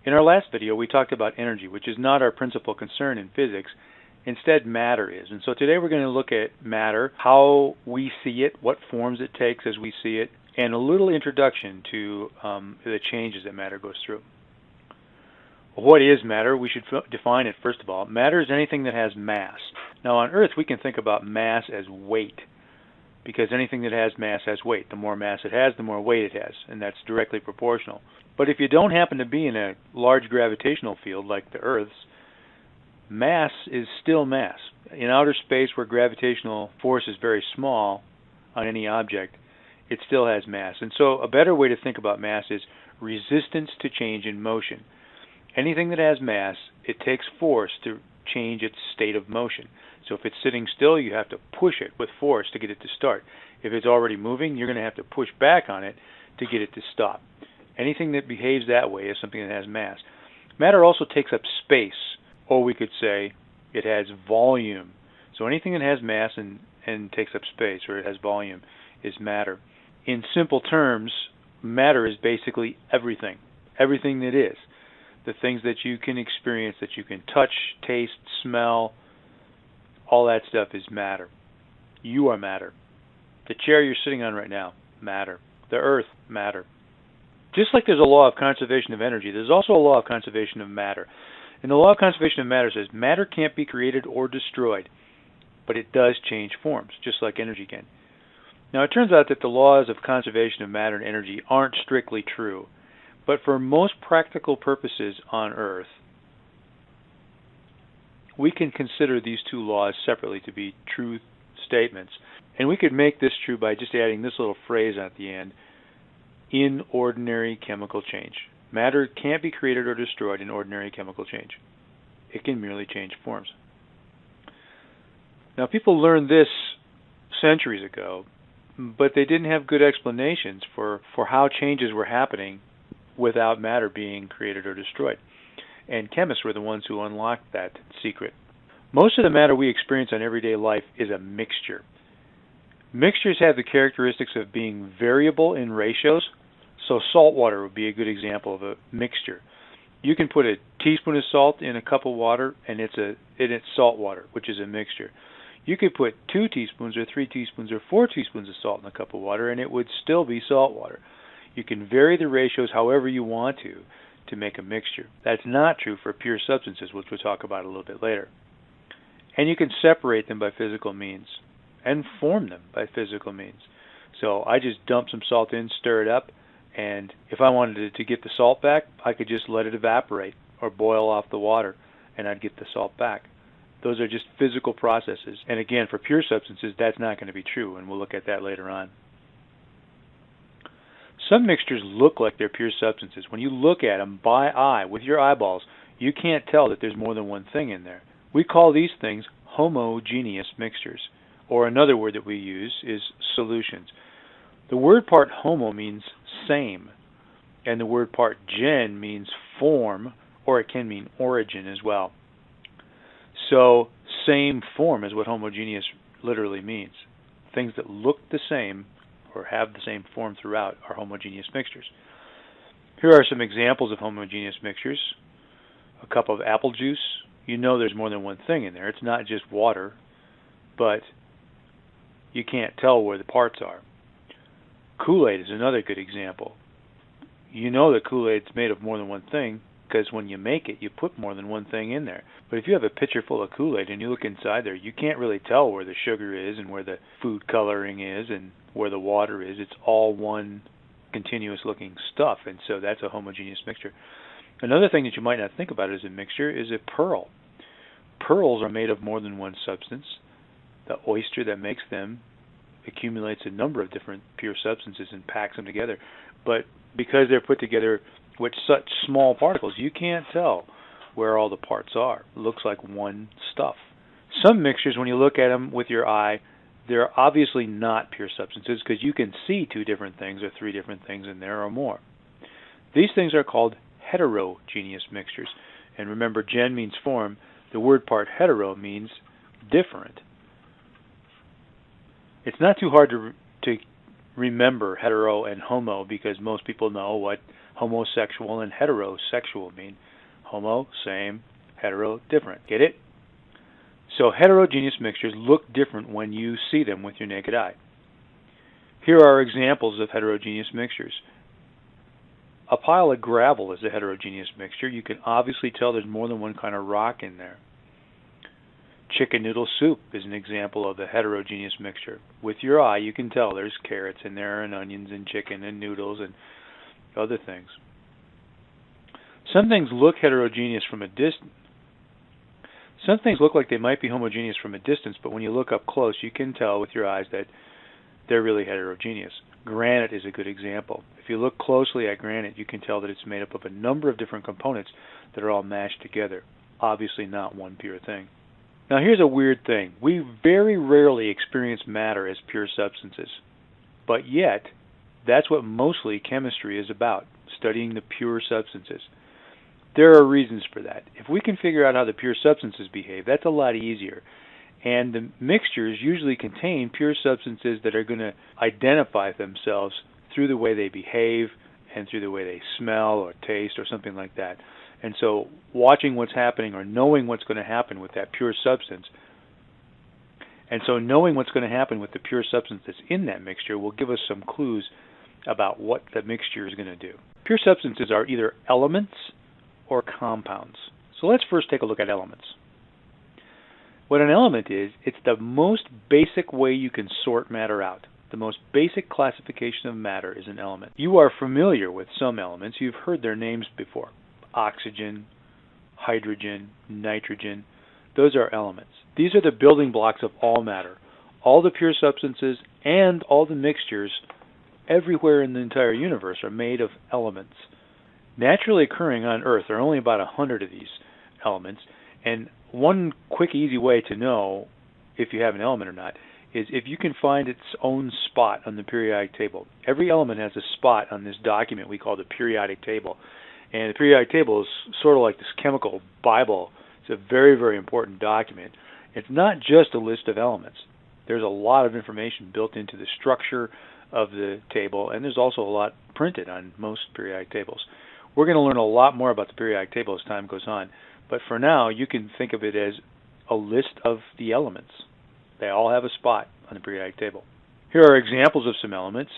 In our last video, we talked about energy, which is not our principal concern in physics. Instead, matter is. And so today we're going to look at matter, how we see it, what forms it takes as we see it, and a little introduction to the changes that matter goes through. What is matter? We should define it first of all. Matter is anything that has mass. Now on Earth we can think about mass as weight, because anything that has mass has weight. The more mass it has, the more weight it has, and that's directly proportional. But if you don't happen to be in a large gravitational field like the Earth's, mass is still mass. In outer space where gravitational force is very small on any object, it still has mass. And so a better way to think about mass is resistance to change in motion. Anything that has mass, it takes force to change its state of motion. So if it's sitting still, you have to push it with force to get it to start. If it's already moving, you're going to have to push back on it to get it to stop. Anything that behaves that way is something that has mass. Matter also takes up space, or we could say it has volume. So anything that has mass and takes up space, or it has volume, is matter. In simple terms, matter is basically everything. Everything that is. The things that you can experience, that you can touch, taste, smell, all that stuff is matter. You are matter. The chair you're sitting on right now, matter. The earth, matter. Just like there's a law of conservation of energy, there's also a law of conservation of matter. And the law of conservation of matter says matter can't be created or destroyed, but it does change forms, just like energy can. Now it turns out that the laws of conservation of matter and energy aren't strictly true, but for most practical purposes on Earth, we can consider these two laws separately to be true statements. And we could make this true by just adding this little phrase at the end, in ordinary chemical change. Matter can't be created or destroyed in ordinary chemical change. It can merely change forms. Now people learned this centuries ago, but they didn't have good explanations for how changes were happening without matter being created or destroyed. And chemists were the ones who unlocked that secret. Most of the matter we experience in everyday life is a mixture. Mixtures have the characteristics of being variable in ratios. So salt water would be a good example of a mixture. You can put a teaspoon of salt in a cup of water and it's salt water, which is a mixture. You could put 2 teaspoons or 3 teaspoons or 4 teaspoons of salt in a cup of water and it would still be salt water. You can vary the ratios however you want to make a mixture. That's not true for pure substances, which we'll talk about a little bit later. And you can separate them by physical means and form them by physical means. So I just dump some salt in, stir it up, and if I wanted to get the salt back, I could just let it evaporate or boil off the water and I'd get the salt back. Those are just physical processes. And again, for pure substances, that's not going to be true, and we'll look at that later on. Some mixtures look like they're pure substances. When you look at them by eye, with your eyeballs, you can't tell that there's more than one thing in there. We call these things homogeneous mixtures, or another word that we use is solutions. The word part homo means same, and the word part gen means form, or it can mean origin as well. So same form is what homogeneous literally means. Things that look the same or have the same form throughout are homogeneous mixtures. Here are some examples of homogeneous mixtures. A cup of apple juice. You know there's more than one thing in there. It's not just water, but you can't tell where the parts are. Kool-Aid is another good example. You know that Kool-Aid's made of more than one thing because when you make it, you put more than one thing in there. But if you have a pitcher full of Kool-Aid and you look inside there, you can't really tell where the sugar is and where the food coloring is and where the water is. It's all one continuous looking stuff, and so that's a homogeneous mixture. Another thing that you might not think about as a mixture is a pearl. Pearls are made of more than one substance. The oyster that makes them accumulates a number of different pure substances and packs them together. But because they're put together with such small particles, you can't tell where all the parts are. It looks like one stuff. Some mixtures, when you look at them with your eye, they're obviously not pure substances because you can see 2 different things or 3 different things in there or more. These things are called heterogeneous mixtures. And remember, gen means form. The word part hetero means different. It's not too hard to remember hetero and homo because most people know what Homosexual and heterosexual mean homo, same, hetero, different. Get it? So heterogeneous mixtures look different when you see them with your naked eye. Here are examples of heterogeneous mixtures. A pile of gravel is a heterogeneous mixture. You can obviously tell there's more than one kind of rock in there. Chicken noodle soup is an example of a heterogeneous mixture. With your eye, you can tell there's carrots in there and onions and chicken and noodles and other things. Some things look heterogeneous from a distance. Some things look like they might be homogeneous from a distance, but when you look up close, you can tell with your eyes that they're really heterogeneous. Granite is a good example. If you look closely at granite, you can tell that it's made up of a number of different components that are all mashed together. Obviously not one pure thing. Now here's a weird thing. We very rarely experience matter as pure substances. But yet, that's what mostly chemistry is about, studying the pure substances. There are reasons for that. If we can figure out how the pure substances behave, that's a lot easier. And the mixtures usually contain pure substances that are going to identify themselves through the way they behave and through the way they smell or taste or something like that. And so watching what's happening or knowing what's going to happen with that pure substance, and so knowing what's going to happen with the pure substance that's in that mixture will give us some clues about what the mixture is going to do. Pure substances are either elements or compounds. So let's first take a look at elements. What an element is, it's the most basic way you can sort matter out. The most basic classification of matter is an element. You are familiar with some elements. You've heard their names before. Oxygen, hydrogen, nitrogen. Those are elements. These are the building blocks of all matter. All the pure substances and all the mixtures everywhere in the entire universe are made of elements. Naturally occurring on Earth, there are only about 100 of these elements, and one quick, easy way to know if you have an element or not is if you can find its own spot on the periodic table. Every element has a spot on this document we call the periodic table. And the periodic table is sort of like this chemical Bible. It's a very, very important document. It's not just a list of elements. There's a lot of information built into the structure of the table, and there's also a lot printed on most periodic tables. We're going to learn a lot more about the periodic table as time goes on, but for now you can think of it as a list of the elements. They all have a spot on the periodic table. Here are examples of some elements.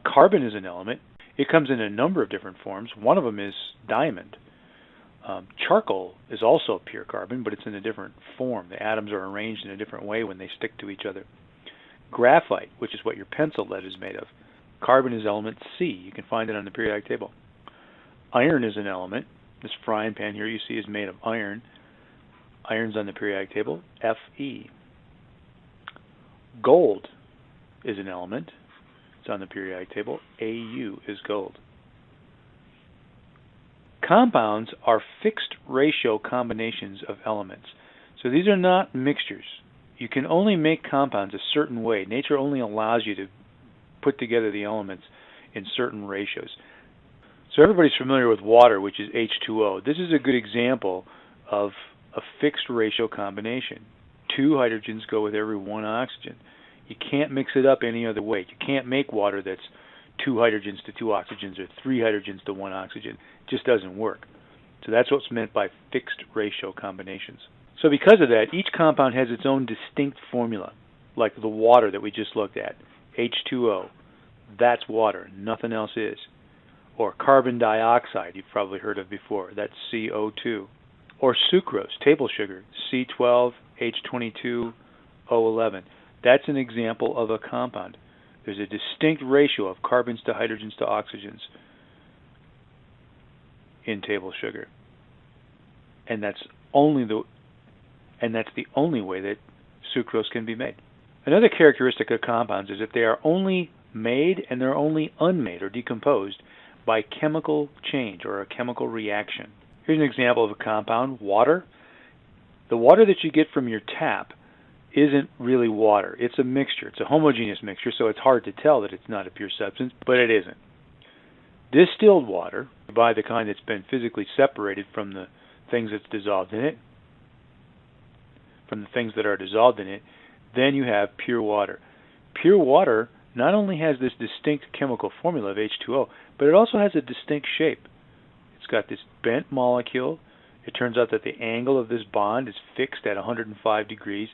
Carbon is an element. It comes in a number of different forms. One of them is diamond. Charcoal is also pure carbon, but it's in a different form. The atoms are arranged in a different way when they stick to each other. Graphite, which is what your pencil lead is made of. Carbon is element C. You can find it on the periodic table. Iron is an element. This frying pan here you see is made of iron. Iron's on the periodic table, Fe. Gold is an element. It's on the periodic table, Au is gold. Compounds are fixed ratio combinations of elements. So these are not mixtures. You can only make compounds a certain way. Nature only allows you to put together the elements in certain ratios. So everybody's familiar with water, which is H2O. This is a good example of a fixed ratio combination. 2 hydrogens go with every 1 oxygen. You can't mix it up any other way. You can't make water that's 2 hydrogens to 2 oxygens or 3 hydrogens to 1 oxygen. It just doesn't work. So that's what's meant by fixed ratio combinations. So because of that, each compound has its own distinct formula, like the water that we just looked at, H2O. That's water, nothing else is. Or carbon dioxide, you've probably heard of before, that's CO2. Or sucrose, table sugar, C12H22O11. That's an example of a compound. There's a distinct ratio of carbons to hydrogens to oxygens in table sugar. And that's the only way that sucrose can be made. Another characteristic of compounds is that they are only made and they're only unmade or decomposed by chemical change or a chemical reaction. Here's an example of a compound, water. The water that you get from your tap isn't really water. It's a mixture. It's a homogeneous mixture, so it's hard to tell that it's not a pure substance, but it isn't. Distilled water, by the kind that's been physically separated from the things that's dissolved in it, from the things that are dissolved in it, then you have pure water. Pure water not only has this distinct chemical formula of H2O, but it also has a distinct shape. It's got this bent molecule. It turns out that the angle of this bond is fixed at 105 degrees,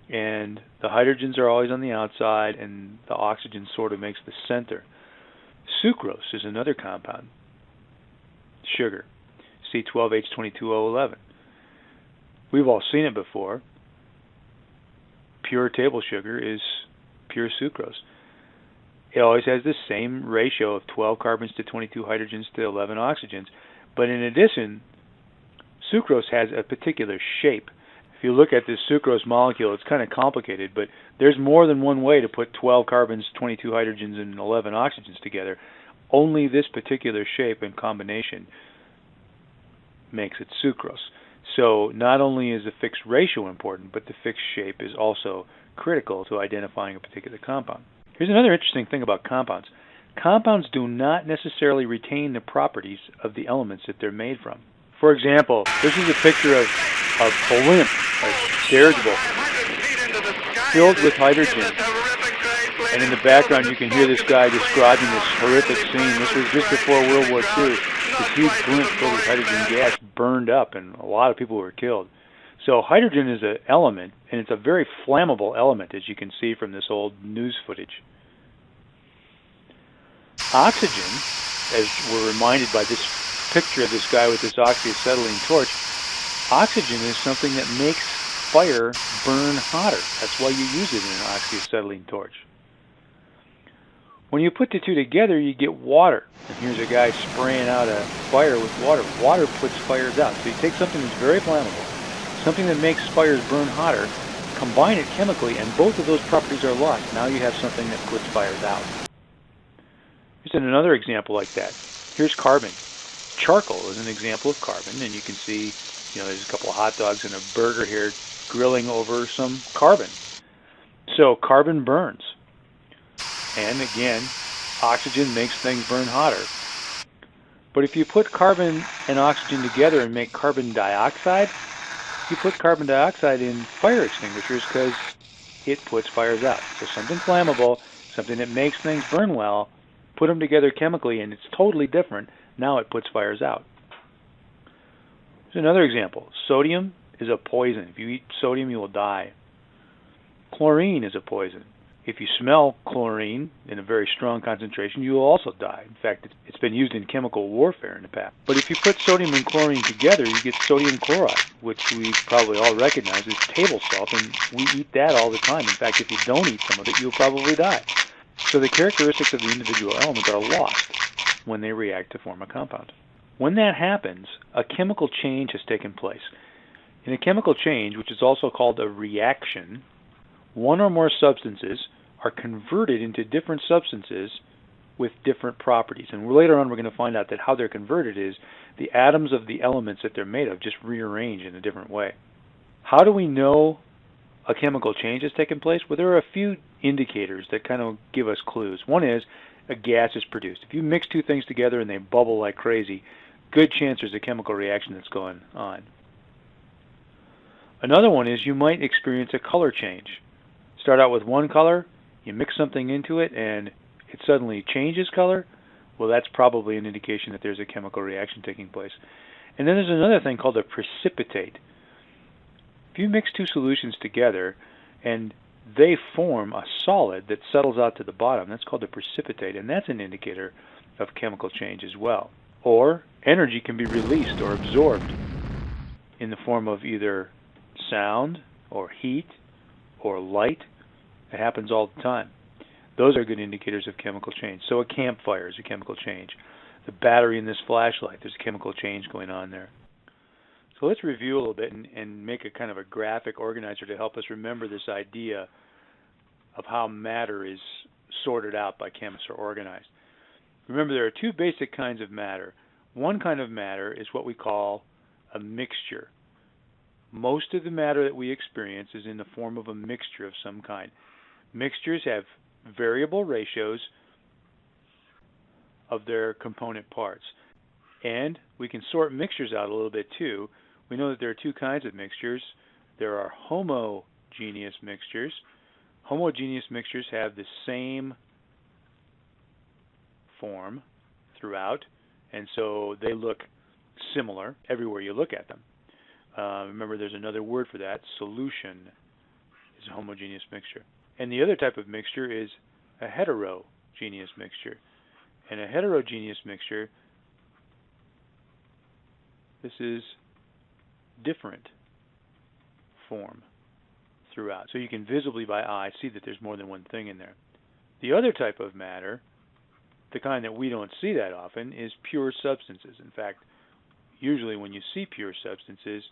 and the hydrogens are always on the outside, and the oxygen sort of makes the center. Sucrose is another compound. Sugar, C12H22O11. We've all seen it before. Pure table sugar is pure sucrose. It always has the same ratio of 12 carbons to 22 hydrogens to 11 oxygens. But in addition, sucrose has a particular shape. If you look at this sucrose molecule, it's kind of complicated, but there's more than one way to put 12 carbons, 22 hydrogens, and 11 oxygens together. Only this particular shape and combination makes it sucrose. So not only is the fixed ratio important, but the fixed shape is also critical to identifying a particular compound. Here's another interesting thing about compounds. Compounds do not necessarily retain the properties of the elements that they're made from. For example, this is a picture of a blimp, a dirigible, filled with hydrogen. And in the background you can hear this guy describing this horrific scene. This was just before World War II. This huge blimp filled with hydrogen gas burned up and a lot of people were killed. So hydrogen is an element, and it's a very flammable element, as you can see from this old news footage. Oxygen, as we're reminded by this picture of this guy with this oxyacetylene torch, oxygen is something that makes fire burn hotter. That's why you use it in an oxyacetylene torch. When you put the two together, you get water. And here's a guy spraying out a fire with water. Water puts fires out. So you take something that's very flammable, something that makes fires burn hotter, combine it chemically, and both of those properties are lost. Now you have something that puts fires out. Here's another example like that. Here's carbon. Charcoal is an example of carbon, and you can see, there's a couple of hot dogs and a burger here grilling over some carbon. So carbon burns. And again, oxygen makes things burn hotter. But if you put carbon and oxygen together and make carbon dioxide, you put carbon dioxide in fire extinguishers because it puts fires out. So something flammable, something that makes things burn well, put them together chemically and it's totally different. Now it puts fires out. Here's another example. Sodium is a poison. If you eat sodium, you will die. Chlorine is a poison. If you smell chlorine in a very strong concentration, you will also die. In fact, it's been used in chemical warfare in the past. But if you put sodium and chlorine together, you get sodium chloride, which we probably all recognize as table salt, and we eat that all the time. In fact, if you don't eat some of it, you'll probably die. So the characteristics of the individual elements are lost when they react to form a compound. When that happens, a chemical change has taken place. In a chemical change, which is also called a reaction, one or more substances are converted into different substances with different properties. And later on we're going to find out that how they're converted is the atoms of the elements that they're made of just rearrange in a different way. How do we know a chemical change has taken place? Well, there are a few indicators that kind of give us clues. One is a gas is produced. If you mix two things together and they bubble like crazy, good chance there's a chemical reaction that's going on. Another one is you might experience a color change. Start out with one color, you mix something into it, and it suddenly changes color. Well, that's probably an indication that there's a chemical reaction taking place. And then there's another thing called a precipitate. If you mix two solutions together and they form a solid that settles out to the bottom, that's called a precipitate, and that's an indicator of chemical change as well. Or energy can be released or absorbed in the form of either sound or heat or light. It happens all the time. Those are good indicators of chemical change. So a campfire is a chemical change. The battery in this flashlight, there's a chemical change going on there. So let's review a little bit and make a kind of a graphic organizer to help us remember this idea of how matter is sorted out by chemists or organized. Remember, there are two basic kinds of matter. One kind of matter is what we call a mixture. Most of the matter that we experience is in the form of a mixture of some kind. Mixtures have variable ratios of their component parts. And we can sort mixtures out a little bit too. We know that there are two kinds of mixtures. There are homogeneous mixtures. Homogeneous mixtures have the same form throughout, and so they look similar everywhere you look at them. Remember, there's another word for that. Solution is a homogeneous mixture. And the other type of mixture is a heterogeneous mixture. And a heterogeneous mixture, this is different form throughout. So you can visibly by eye see that there's more than one thing in there. The other type of matter, the kind that we don't see that often, is pure substances. In fact, usually when you see pure substances,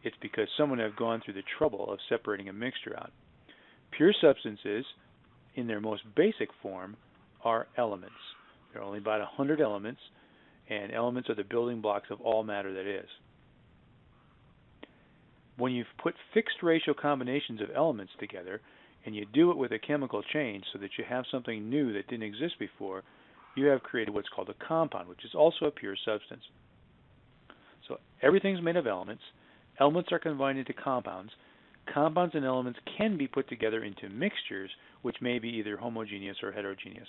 it's because someone has gone through the trouble of separating a mixture out. Pure substances, in their most basic form, are elements. There are only about 100 elements, and elements are the building blocks of all matter that is. When you've put fixed ratio combinations of elements together, and you do it with a chemical change so that you have something new that didn't exist before, you have created what's called a compound, which is also a pure substance. So everything's made of elements. Elements are combined into compounds. Compounds and elements can be put together into mixtures, which may be either homogeneous or heterogeneous.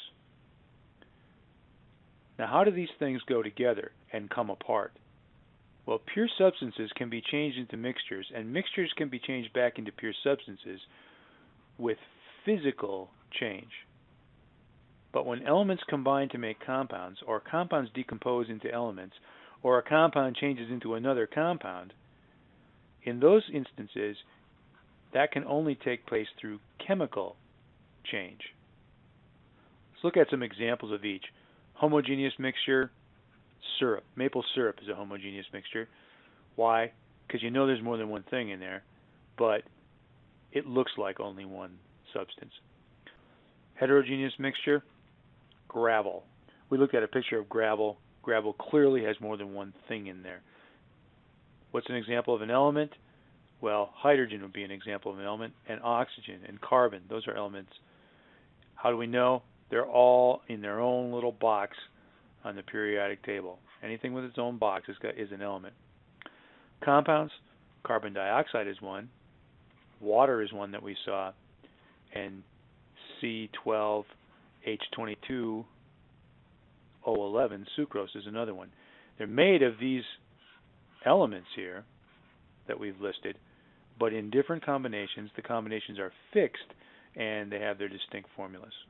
Now, how do these things go together and come apart? Well, pure substances can be changed into mixtures, and mixtures can be changed back into pure substances with physical change. But when elements combine to make compounds, or compounds decompose into elements, or a compound changes into another compound, in those instances, that can only take place through chemical change. Let's look at some examples of each. Homogeneous mixture, syrup. Maple syrup is a homogeneous mixture. Why? Because you know there's more than one thing in there, but it looks like only one substance. Heterogeneous mixture, gravel. We looked at a picture of gravel. Gravel clearly has more than one thing in there. What's an example of an element? Well, hydrogen would be an example of an element, and oxygen and carbon, those are elements. How do we know? They're all in their own little box on the periodic table. Anything with its own box is an element. Compounds, carbon dioxide is one, water is one that we saw, and C12H22O11, sucrose, is another one. They're made of these elements here that we've listed, but in different combinations. The combinations are fixed and they have their distinct formulas.